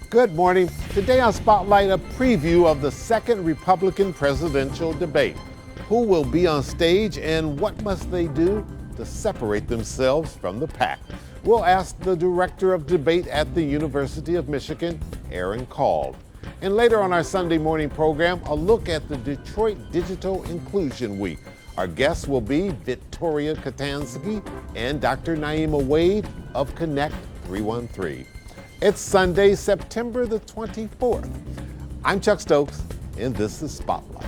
Good morning. Today on Spotlight, a preview of the second Republican presidential debate. Who will be on stage and what must they do to separate themselves from the pack? We'll ask the director of debate at the University of Michigan, Kall. And later on our Sunday morning program, a look at the Detroit Digital Inclusion Week. Our guests will be Vittoria Katanski and Dr. Naimah Wade of Connect 313. It's Sunday, September the 24th. I'm Chuck Stokes, and this is Spotlight.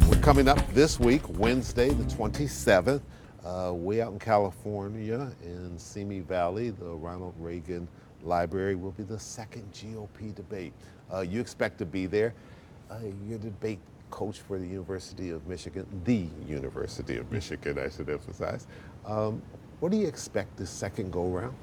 We're coming up this week, Wednesday the 27th, way out in California in Simi Valley, the Ronald Reagan Library will be the second GOP debate. You expect to be there. Your debate coach for the University of Michigan, I should emphasize. What do you expect this second go-round?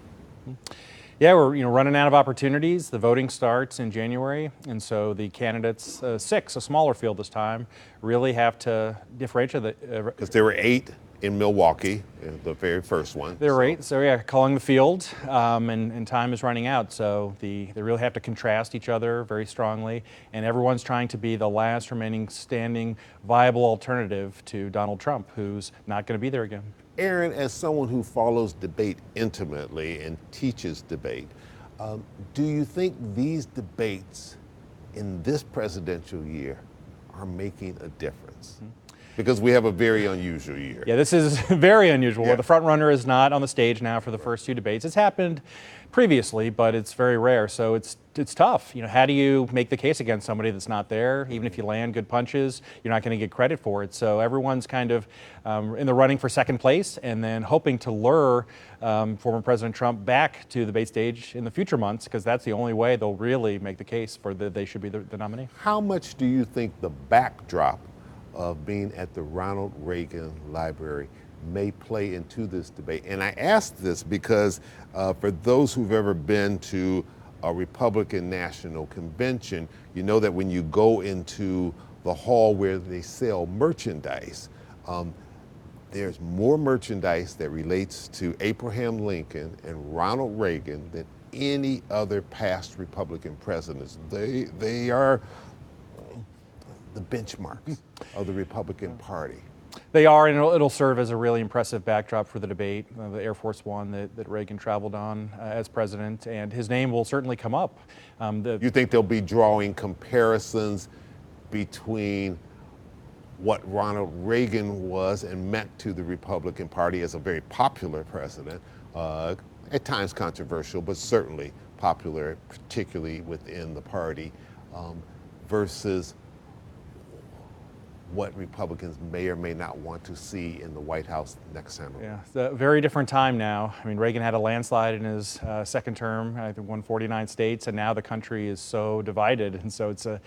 Yeah, we're running out of opportunities. The voting starts in January, and so the candidates, six, a smaller field this time, really have to differentiate. Because there were 8 in Milwaukee, the very first one. There were 8, so yeah, calling the field, and time is running out. So they really have to contrast each other very strongly, and everyone's trying to be the last remaining standing viable alternative to Donald Trump, who's not going to be there again. Aaron, as someone who follows debate intimately and teaches debate, do you think these debates in this presidential year are making a difference? Mm-hmm. Because we have a very unusual year. Yeah, this is very unusual. Yeah. The front runner is not on the stage now for the first 2 debates. It's happened previously, but it's very rare. So it's tough. How do you make the case against somebody that's not there? Even if you land good punches, you're not going to get credit for it. So everyone's kind of in the running for second place, and then hoping to lure former President Trump back to the debate stage in the future months, because that's the only way they'll really make the case for they should be the nominee. How much do you think the backdrop of being at the Ronald Reagan Library may play into this debate? And I ask this because for those who've ever been to a Republican National Convention, you know that when you go into the hall where they sell merchandise, there's more merchandise that relates to Abraham Lincoln and Ronald Reagan than any other past Republican presidents. They are the benchmarks of the Republican Party. They are, and it'll serve as a really impressive backdrop for the debate, the Air Force One that Reagan traveled on as president, and his name will certainly come up. You think they'll be drawing comparisons between what Ronald Reagan was and meant to the Republican Party as a very popular president, at times controversial, but certainly popular, particularly within the party, versus what Republicans may or may not want to see in the White House next time around? Yeah, it's a very different time now. I mean, Reagan had a landslide in his second term. I think won 49 states, and now the country is so divided, and so it's a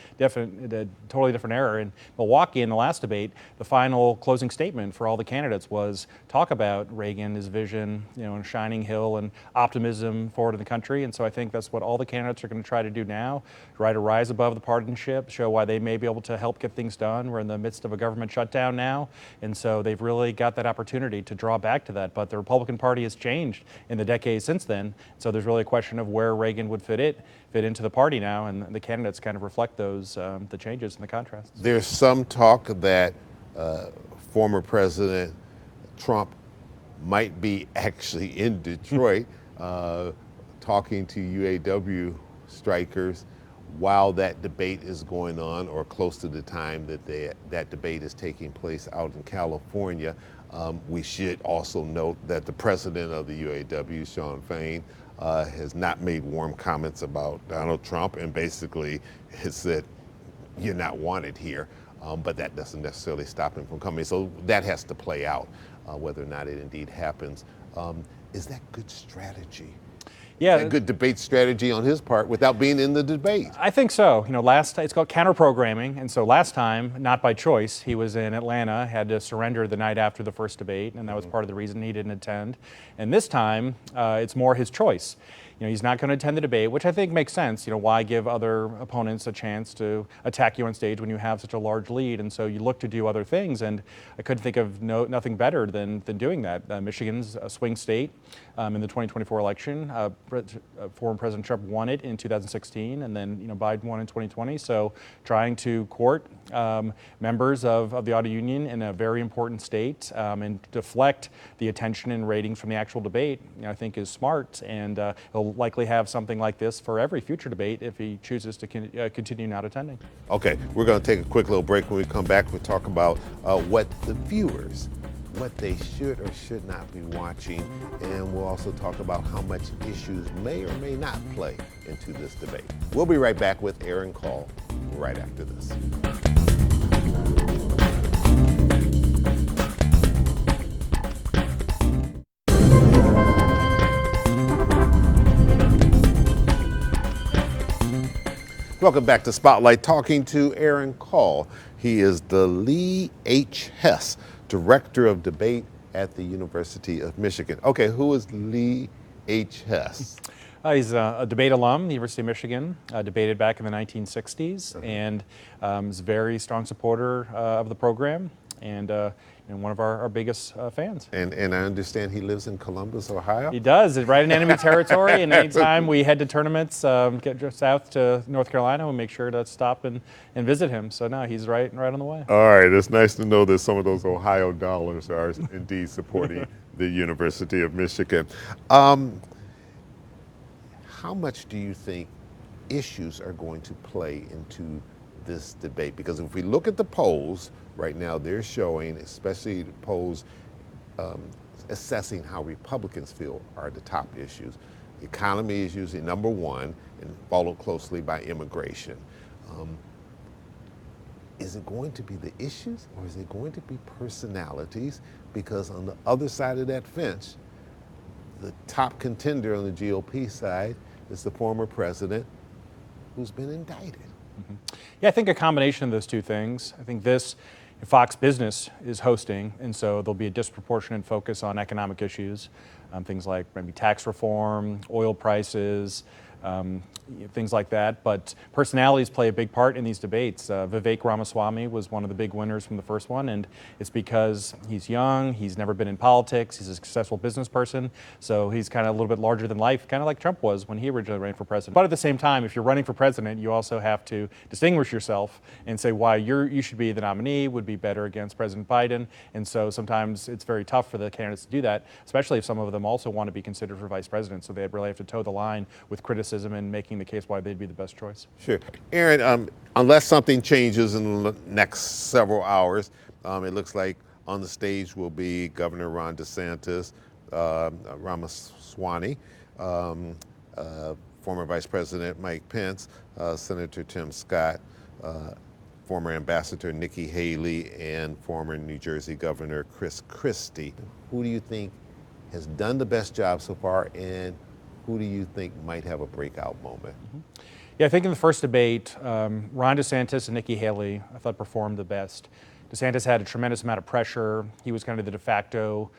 totally different era. In Milwaukee, in the last debate, the final closing statement for all the candidates was talk about Reagan, his vision, and shining hill and optimism forward in the country. And so I think that's what all the candidates are going to try to do now, try to rise above the partisanship, show why they may be able to help get things done. We're in the midst of a government shutdown now, and so they've really got that opportunity to draw back to that. But the Republican Party has changed in the decades since then, so there's really a question of where Reagan would fit into the party now, and the candidates kind of reflect those the changes and the contrasts. There's some talk that former President Trump might be actually in Detroit talking to UAW strikers while that debate is going on, or close to the time that that debate is taking place out in California. We should also note that the president of the UAW, Shawn Fain, has not made warm comments about Donald Trump, and basically has said, you're not wanted here, but that doesn't necessarily stop him from coming. So that has to play out, whether or not it indeed happens. Is that good strategy? Yeah, a good debate strategy on his part without being in the debate? I think so. It's called counter-programming, and so last time, not by choice, he was in Atlanta, had to surrender the night after the first debate, and that was part of the reason he didn't attend. And this time, it's more his choice. he's not going to attend the debate, which I think makes sense. Why give other opponents a chance to attack you on stage when you have such a large lead? And so you look to do other things, and I couldn't think of nothing better than doing that. Michigan's a swing state in the 2024 election. Former President Trump won it in 2016, and then Biden won in 2020. So trying to court members of the auto union in a very important state and deflect the attention and ratings from the actual debate, I think is smart, and he'll likely have something like this for every future debate if he chooses to continue not attending. Okay, we're going to take a quick little break. When we come back, we'll talk about what the viewers, what they should or should not be watching, and we'll also talk about how much issues may or may not play into this debate. We'll be right back with Aaron Kall right after this. Welcome back to Spotlight, talking to Aaron Kall. He is the Lee H. Hess Director of Debate at the University of Michigan. Okay, who is Lee H. Hess? He's a debate alum, the University of Michigan, debated back in the 1960s, and is a very strong supporter of the program, and one of our biggest fans. And I understand he lives in Columbus, Ohio? He does, right in enemy territory, and anytime we head to tournaments, get south to North Carolina, we make sure to stop and visit him. So no, he's right on the way. All right, it's nice to know that some of those Ohio dollars are indeed supporting the University of Michigan. How much do you think issues are going to play into this debate? Because if we look at the polls right now, they're showing, especially the polls assessing how Republicans feel are the top issues. The economy is usually number one, and followed closely by immigration. Is it going to be the issues, or is it going to be personalities? Because on the other side of that fence, the top contender on the GOP side is the former president who's been indicted. Mm-hmm. Yeah, I think a combination of those two things. I think Fox Business is hosting, and so there'll be a disproportionate focus on economic issues, things like maybe tax reform, oil prices, things like that. But personalities play a big part in these debates. Vivek Ramaswamy was one of the big winners from the first one, and it's because he's young, he's never been in politics, he's a successful business person, so he's kind of a little bit larger than life, kind of like Trump was when he originally ran for president. But at the same time, if you're running for president, you also have to distinguish yourself and say why you should be the nominee, would be better against President Biden, and so sometimes it's very tough for the candidates to do that, especially if some of them also want to be considered for vice president, so they really have to toe the line with criticism and making the case why they'd be the best choice. Sure. Aaron, unless something changes in the next several hours, it looks like on the stage will be Governor Ron DeSantis, Ramaswamy, former Vice President Mike Pence, Senator Tim Scott, former Ambassador Nikki Haley, and former New Jersey Governor Chris Christie. Who do you think has done the best job so far, and who do you think might have a breakout moment? Mm-hmm. Yeah, I think in the first debate, Ron DeSantis and Nikki Haley, I thought, performed the best. DeSantis had a tremendous amount of pressure. He was kind of the de facto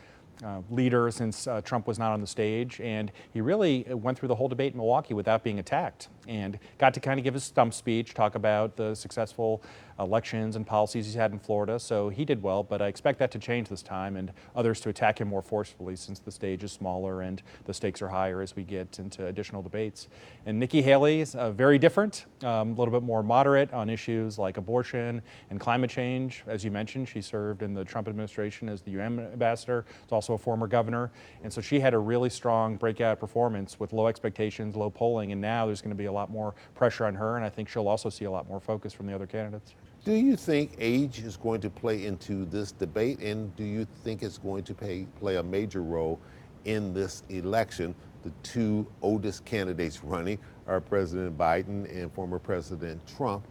leader since Trump was not on the stage, and he really went through the whole debate in Milwaukee without being attacked, and got to kind of give his stump speech, talk about the successful elections and policies he's had in Florida. So he did well, but I expect that to change this time, and others to attack him more forcefully since the stage is smaller and the stakes are higher as we get into additional debates. And Nikki Haley is very different, a little bit more moderate on issues like abortion and climate change. As you mentioned, she served in the Trump administration as the UN ambassador. She's also a former governor, and so she had a really strong breakout performance with low expectations, low polling, and now there's going to be a lot more pressure on her, and I think she'll also see a lot more focus from the other candidates. Do you think age is going to play into this debate, and do you think it's going to play a major role in this election? The two oldest candidates running are President Biden and former President Trump,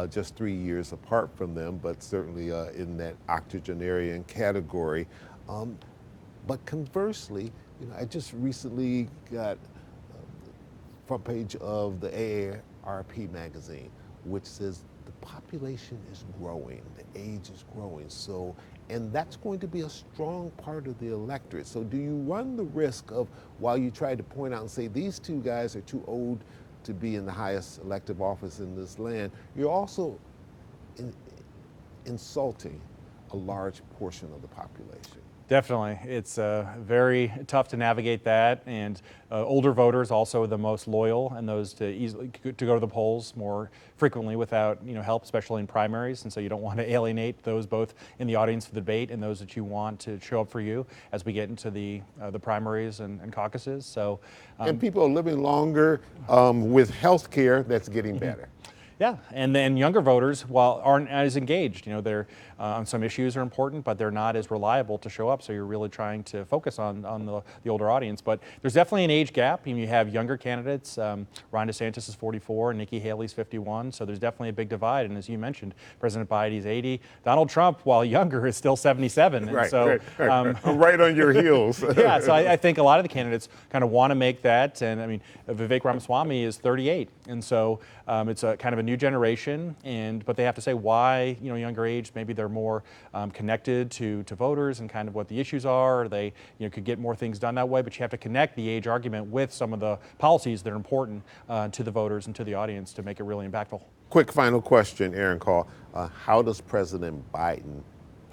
just 3 years apart from them, but certainly in that octogenarian category. But conversely, I just recently got front page of the AARP magazine, which says the population is growing, the age is growing. So And that's going to be a strong part of the electorate. So do you run the risk of, while you try to point out and say these two guys are too old to be in the highest elective office in this land, you're also insulting a large portion of the population? Definitely. It's very tough to navigate that, and older voters also the most loyal and those to go to the polls more frequently without help, especially in primaries, and so you don't want to alienate those both in the audience for the debate and those that you want to show up for you as we get into the primaries and caucuses. So and people are living longer with health care that's getting better. Yeah, and then younger voters, while aren't as engaged, they're on some issues are important, but they're not as reliable to show up. So you're really trying to focus on the older audience. But there's definitely an age gap. You have younger candidates. Ron DeSantis is 44, Nikki Haley's 51. So there's definitely a big divide. And as you mentioned, President Biden's 80. Donald Trump, while younger, is still 77. And right, so I'm right on your heels. Yeah, so I think a lot of the candidates kind of want to make that. And I mean, Vivek Ramaswamy is 38, and so it's a kind of a new generation. But they have to say why younger age. Maybe they're more connected to voters and kind of what the issues are. Or they could get more things done that way. But you have to connect the age argument with some of the policies that are important to the voters and to the audience to make it really impactful. Quick final question, Aaron Kall. How does President Biden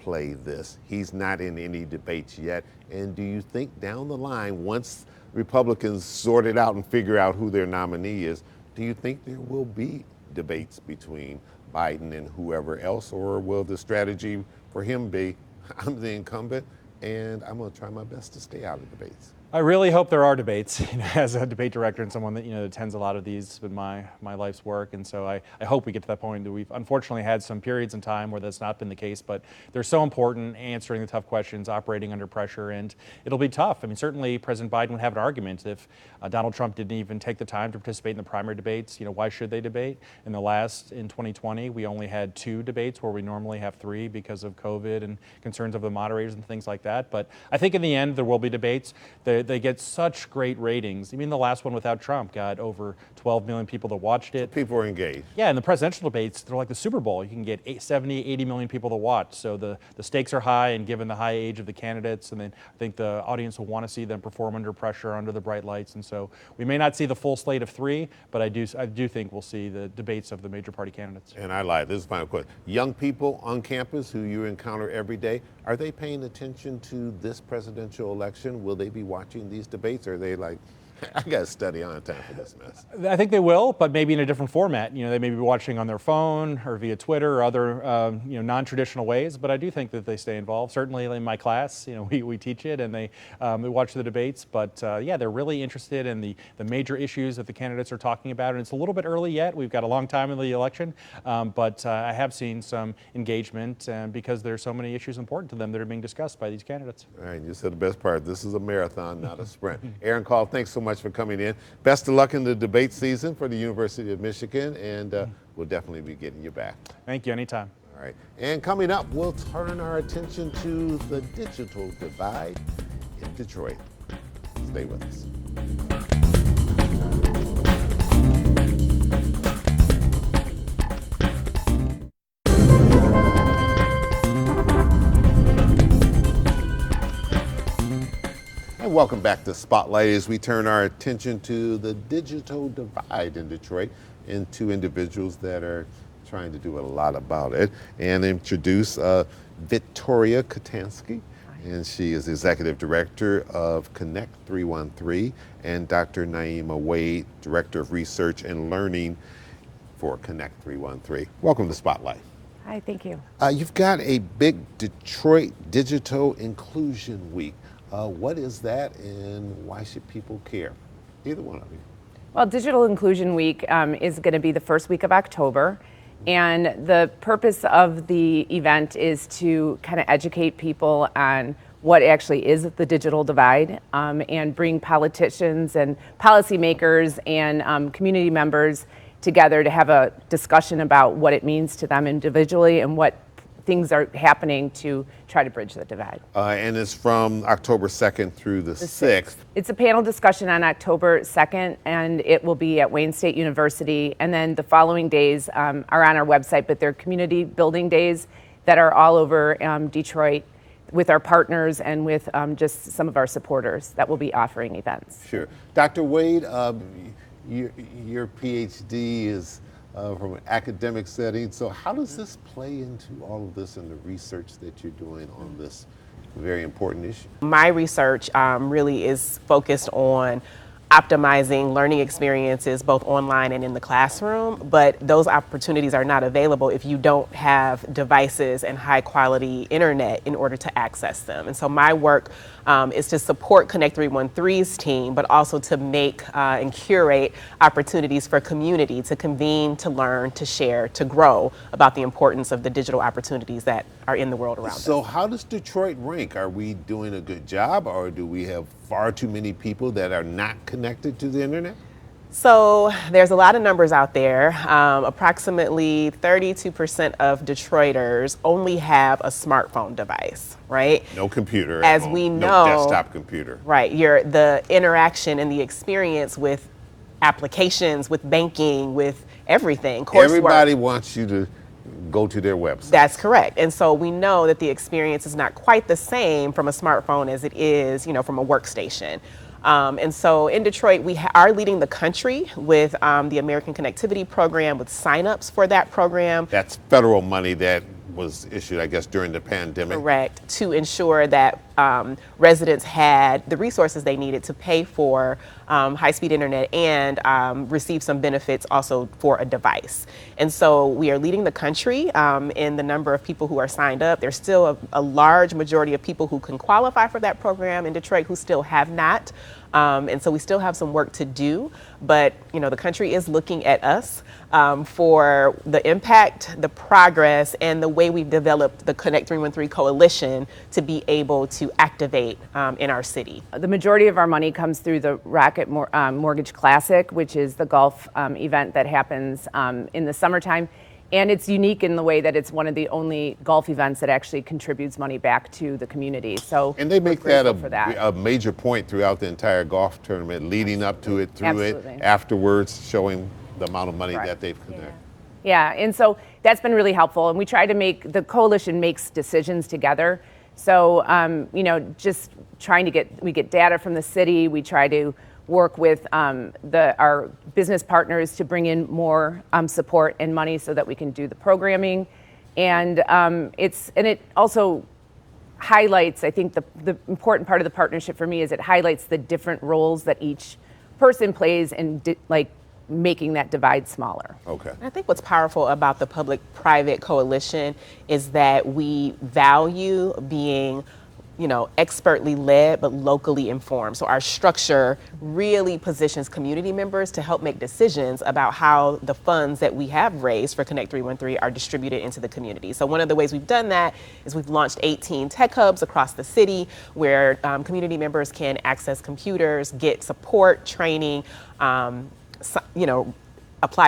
play this? He's not in any debates yet. And do you think down the line, once Republicans sort it out and figure out who their nominee is, do you think there will be debates between Biden and whoever else, or will the strategy for him be, I'm the incumbent and I'm going to try my best to stay out of debates? I really hope there are debates. As a debate director and someone that attends a lot of these with my life's work, and so I hope we get to that point. That we've unfortunately had some periods in time where that's not been the case, but they're so important, answering the tough questions, operating under pressure, and it'll be tough. I mean, certainly President Biden would have an argument if Donald Trump didn't even take the time to participate in the primary debates. Why should they debate? In 2020, we only had 2 debates where we normally have 3 because of COVID and concerns of the moderators and things like that. But I think in the end there will be debates. They get such great ratings. I mean, the last one without Trump got over 12 million people that watched it. So people are engaged. Yeah, and the presidential debates, they're like the Super Bowl. You can get 70, 80 million people to watch. So the stakes are high, and given the high age of the candidates, and then I think the audience will want to see them perform under pressure, under the bright lights. And so we may not see the full slate of 3, but I do think we'll see the debates of the major party candidates. And I lied. This is my question. Young people on campus who you encounter every day, are they paying attention to this presidential election? Will they be watching these debates? Or are they like, I got to study on time for this mess? I think they will, but maybe in a different format. They may be watching on their phone or via Twitter or other non-traditional ways, but I do think that they stay involved. Certainly in my class, we teach it, and they watch the debates. But yeah, they're really interested in the major issues that the candidates are talking about. And it's a little bit early yet. We've got a long time in the election, but I have seen some engagement because there's so many issues important to them that are being discussed by these candidates. All right, you said the best part. This is a marathon, not a sprint. Aaron Kall, thanks so much for coming in. Best of luck in the debate season for the University of Michigan, and we'll definitely be getting you back. Thank you, anytime. All right, and coming up, we'll turn our attention to the digital divide in Detroit. Stay with us. Welcome back to Spotlight as we turn our attention to the digital divide in Detroit and 2 individuals that are trying to do a lot about it, and introduce Vittoria Katanski, and she is Executive Director of Connect 313, and Dr. Naimah Wade, Director of Research and Learning for Connect 313. Welcome to Spotlight. Hi, thank you. You've got a big Detroit Digital Inclusion Week. What is that, and why should people care? Either one of you. Well, Digital Inclusion Week is going to be the first week of October, and the purpose of the event is to kind of educate people on what actually is the digital divide, and bring politicians and policymakers and community members together to have a discussion about what it means to them individually and what things are happening to try to bridge the divide. And it's from October 2nd through the 6th. It's a panel discussion on October 2nd, and it will be at Wayne State University. And then the following days are on our website, but they're community building days that are all over Detroit with our partners and with just some of our supporters that will be offering events. Sure. Dr. Wade, your PhD is from an academic setting, so how does this play into all of this and the research that you're doing on this very important issue? My research really is focused on optimizing learning experiences both online and in the classroom, but those opportunities are not available if you don't have devices and high quality internet in order to access them. And so my work is to support Connect 313's team, but also to make and curate opportunities for community to convene, to learn, to share, to grow about the importance of the digital opportunities that are in the world around us. So how does Detroit rank? Are we doing a good job, or do we have far too many people that are not connected to the internet? So there's a lot of numbers out there. Approximately 32% of Detroiters only have a smartphone device, right? No computer. As at home. we know, no desktop computer. Right. The interaction and the experience with applications, with banking, with everything. Coursework. Everybody wants you to go to their website. That's correct. And so we know that the experience is not quite the same from a smartphone as it is, from a workstation. And so in Detroit, we are leading the country with the American Connectivity Program, with signups for that program. That's federal money that was issued, I guess, during the pandemic. Correct, to ensure that residents had the resources they needed to pay for high-speed internet and receive some benefits also for a device. And so we are leading the country in the number of people who are signed up. There's still a large majority of people who can qualify for that program in Detroit who still have not. And so we still have some work to do, but the country is looking at us for the impact, the progress, and the way we've developed the Connect 313 Coalition to be able to activate in our city. The majority of our money comes through the Rocket Mortgage Classic, which is the golf event that happens in the summertime. And it's unique in the way that it's one of the only golf events that actually contributes money back to the community. So, and they make that a major point throughout the entire golf tournament, leading up to it, through Absolutely. it, afterwards, showing the amount of money that they've collected. Yeah, and so that's been really helpful. And we try to the coalition makes decisions together. So, just trying to we get data from the city. We try to work with our business partners to bring in more support and money so that we can do the programming. And it also highlights, I think the important part of the partnership for me is it highlights the different roles that each person plays in making that divide smaller. Okay. I think what's powerful about the public-private coalition is that we value being expertly led, but locally informed. So our structure really positions community members to help make decisions about how the funds that we have raised for Connect 313 are distributed into the community. So one of the ways we've done that is we've launched 18 tech hubs across the city where community members can access computers, get support, training, apply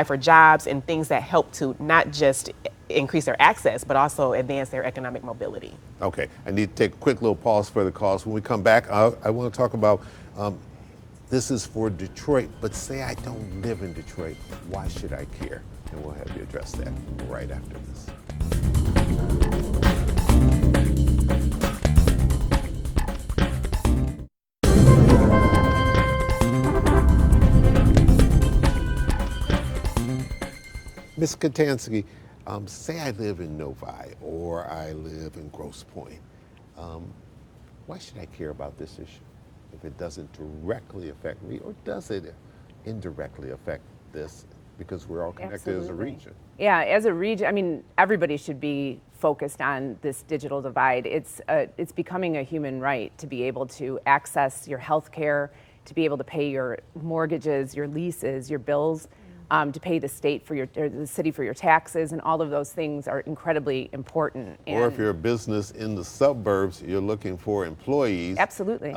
for jobs and things that help to not just increase their access, but also advance their economic mobility. Okay, I need to take a quick little pause for the calls. When we come back, I want to talk about, this is for Detroit, but say I don't live in Detroit, why should I care? And we'll have you address that right after this. Ms. Katanski, say I live in Novi or I live in Grosse Pointe. Why should I care about this issue if it doesn't directly affect me, or does it indirectly affect this because we're all connected as a region? Yeah, as a region, everybody should be focused on this digital divide. It's becoming a human right to be able to access your health care, to be able to pay your mortgages, your leases, your bills. To pay the state or the city for your taxes, and all of those things are incredibly important. Or if you're a business in the suburbs, you're looking for employees. Absolutely.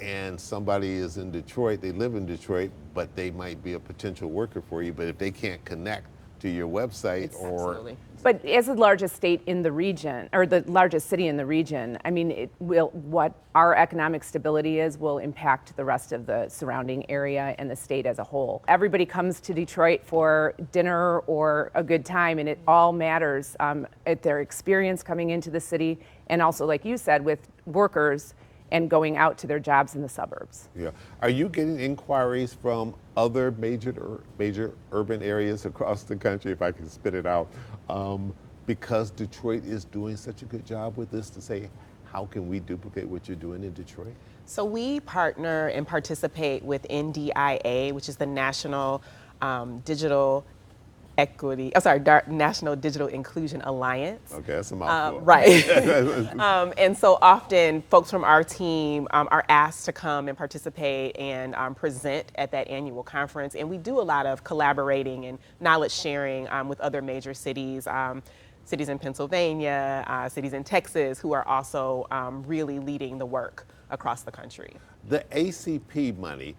And somebody is in Detroit, they live in Detroit, but they might be a potential worker for you, but if they can't connect to your website Absolutely. But as the largest state in the region, or the largest city in the region, I mean, what our economic stability is will impact the rest of the surrounding area and the state as a whole. Everybody comes to Detroit for dinner or a good time, and it all matters at their experience coming into the city, and also, like you said, with workers and going out to their jobs in the suburbs. Yeah. Are you getting inquiries from other major urban areas across the country, if I can spit it out, because Detroit is doing such a good job with this, to say, how can we duplicate what you're doing in Detroit? So we partner and participate with NDIA, which is the National Digital National Digital Inclusion Alliance. Okay, that's a mouthful. Right. And so often folks from our team are asked to come and participate and present at that annual conference. And we do a lot of collaborating and knowledge sharing with other major cities, cities in Pennsylvania, cities in Texas, who are also really leading the work across the country. The ACP money,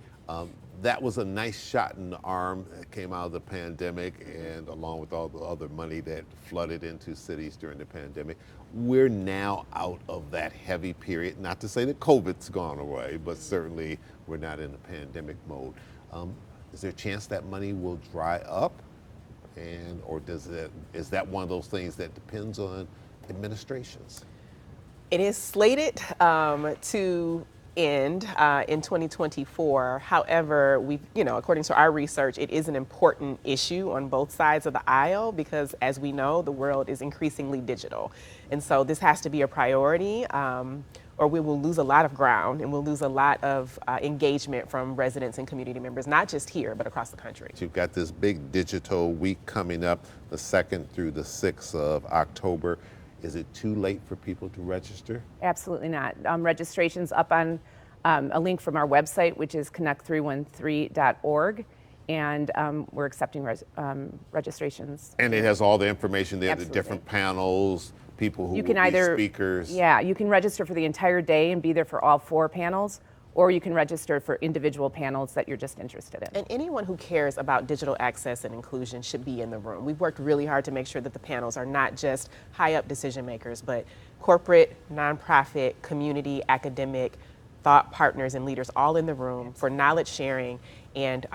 that was a nice shot in the arm that came out of the pandemic, and along with all the other money that flooded into cities during the pandemic. We're now out of that heavy period. Not to say that COVID's gone away, but certainly we're not in the pandemic mode. Is there a chance that money will dry up? Or is that one of those things that depends on administrations? It is slated to end in 2024. However, according to our research, it is an important issue on both sides of the aisle because, as we know, the world is increasingly digital. And so this has to be a priority, or we will lose a lot of ground and we'll lose a lot of engagement from residents and community members, not just here, but across the country. You've got this big digital week coming up, the 2nd through the 6th of October. Is it too late for people to register? Absolutely not. Registration's up on a link from our website, which is connect313.org, and we're accepting registrations. And it has all the information there, Absolutely. the different panels, people who You will can be either, speakers. Yeah, you can register for the entire day and be there for all 4 panels, or you can register for individual panels that you're just interested in. And anyone who cares about digital access and inclusion should be in the room. We've worked really hard to make sure that the panels are not just high-up decision makers, but corporate, nonprofit, community, academic, thought partners and leaders all in the room for knowledge sharing and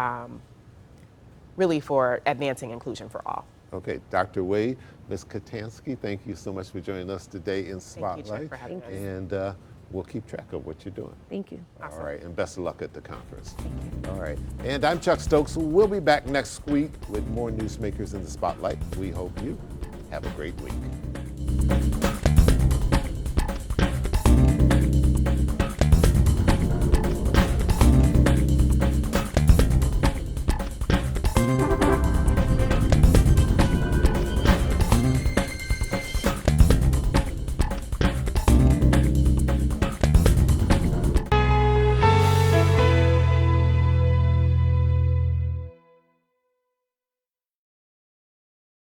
really for advancing inclusion for all. Okay, Dr. Wade, Ms. Katanski, thank you so much for joining us today in Spotlight. Thank you, Chuck, for having us. And we'll keep track of what you're doing. Thank you. All right, and best of luck at the conference. All right, and I'm Chuck Stokes. We'll be back next week with more newsmakers in the Spotlight. We hope you have a great week.